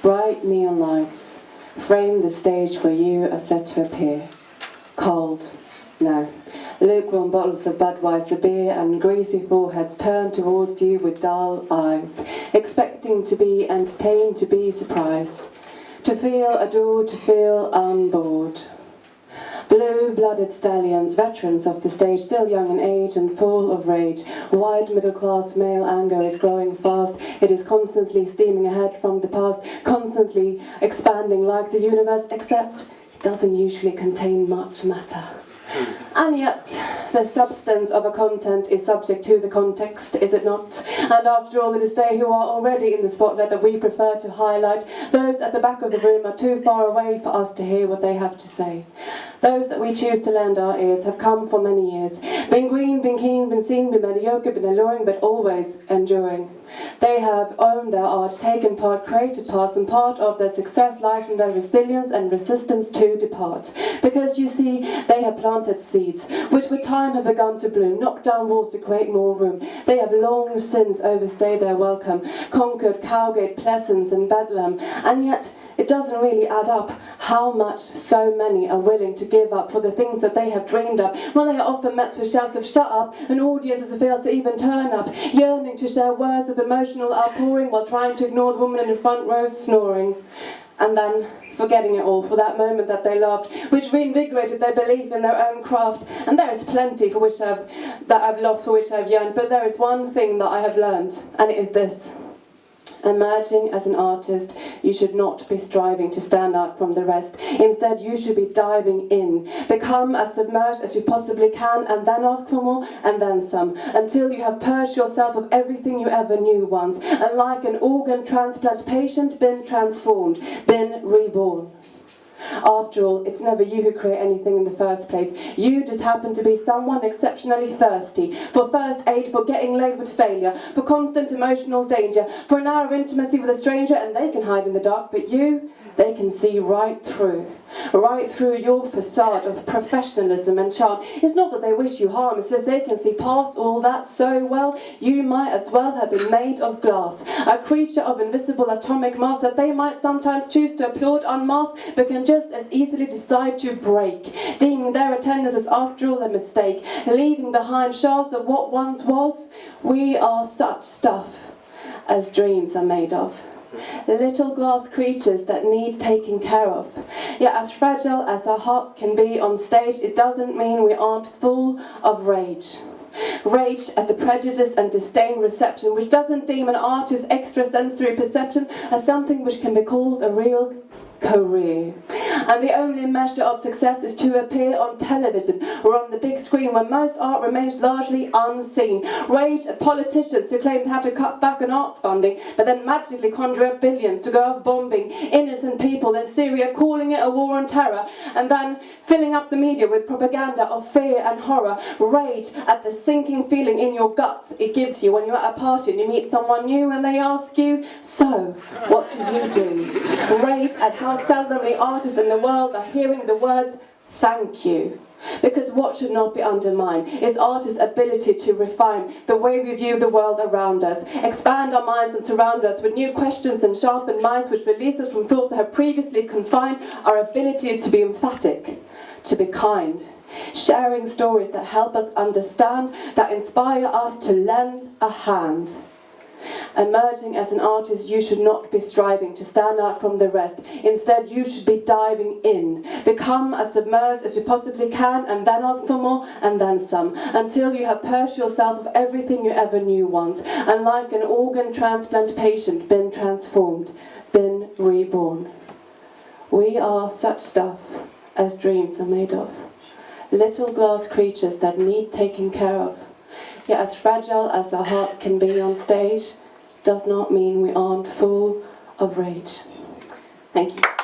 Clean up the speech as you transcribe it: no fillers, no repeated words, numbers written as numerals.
Bright neon lights frame the stage where you are set to appear. Cold, no. Lukewarm bottles of Budweiser beer and greasy foreheads turn towards you with dull eyes, expecting to be entertained, to be surprised, to feel adored, to feel on board. Blue-blooded stallions, veterans of the stage, still young in age and full of rage. Wide middle-class male anger is growing fast. It is constantly steaming ahead from the past, constantly expanding like the universe, except it doesn't usually contain much matter. And yet, the substance of a content is subject to the context, is it not? And after all, it is they who are already in the spotlight that we prefer to highlight. Those at the back of the room are too far away for us to hear what they have to say. Those that we choose to lend our ears have come for many years. Been green, been keen, been seen, been mediocre, been alluring, but always enduring. They have owned their art, taken part, created parts, and part of their success lies in their resilience and resistance to depart. Because you see, they have planted seeds, which with time have begun to bloom, knocked down walls to create more room. They have long since overstayed their welcome, conquered Cowgate, Pleasance, and Bedlam, and yet it doesn't really add up how much so many are willing to give up for the things that they have dreamed of, when they are often met with shouts of "shut up," and audiences fail to even turn up, yearning to share words of emotional outpouring while trying to ignore the woman in the front row snoring. And then forgetting it all for that moment that they loved, which reinvigorated their belief in their own craft. And there is plenty for which that I've lost, for which I've yearned, but there is one thing that I have learned, and it is this. Emerging as an artist, you should not be striving to stand out from the rest. Instead, you should be diving in. Become as submerged as you possibly can, and then ask for more, and then some, until you have purged yourself of everything you ever knew once, and like an organ transplant patient, been transformed, been reborn. After all, it's never you who create anything in the first place. You just happen to be someone exceptionally thirsty for first aid, for getting laid with failure, for constant emotional danger, for an hour of intimacy with a stranger, and they can hide in the dark, but you, they can see right through your facade of professionalism and charm. It's not that they wish you harm, it's that they can see past all that so well, you might as well have been made of glass, a creature of invisible atomic mass that they might sometimes choose to applaud unmasked, but can just as easily decide to break, deeming their attendance as after all a mistake, leaving behind shards of what once was. We are such stuff as dreams are made of. Little glass creatures that need taking care of. Yet as fragile as our hearts can be on stage, it doesn't mean we aren't full of rage. Rage at the prejudice and disdain reception, which doesn't deem an artist's extrasensory perception as something which can be called a real career. And the only measure of success is to appear on television or on the big screen where most art remains largely unseen. Rage at politicians who claim to have to cut back on arts funding but then magically conjure up billions to go off bombing innocent people in Syria, calling it a war on terror, and then filling up the media with propaganda of fear and horror. Rage at the sinking feeling in your guts it gives you when you're at a party and you meet someone new and they ask you, "So, what do you do?" Rage at how seldomly artists in the world are hearing the words "thank you." Because what should not be undermined is artists' ability to refine the way we view the world around us, expand our minds and surround us with new questions and sharpen minds which release us from thoughts that have previously confined our ability to be emphatic, to be kind, sharing stories that help us understand, that inspire us to lend a hand. Emerging as an artist, you should not be striving to stand out from the rest. Instead, you should be diving in. Become as submerged as you possibly can, and then ask for more, and then some, until you have purged yourself of everything you ever knew once, and like an organ transplant patient, been transformed, been reborn. We are such stuff as dreams are made of. Little glass creatures that need taking care of. Yet as fragile as our hearts can be on stage, does not mean we aren't full of rage. Thank you.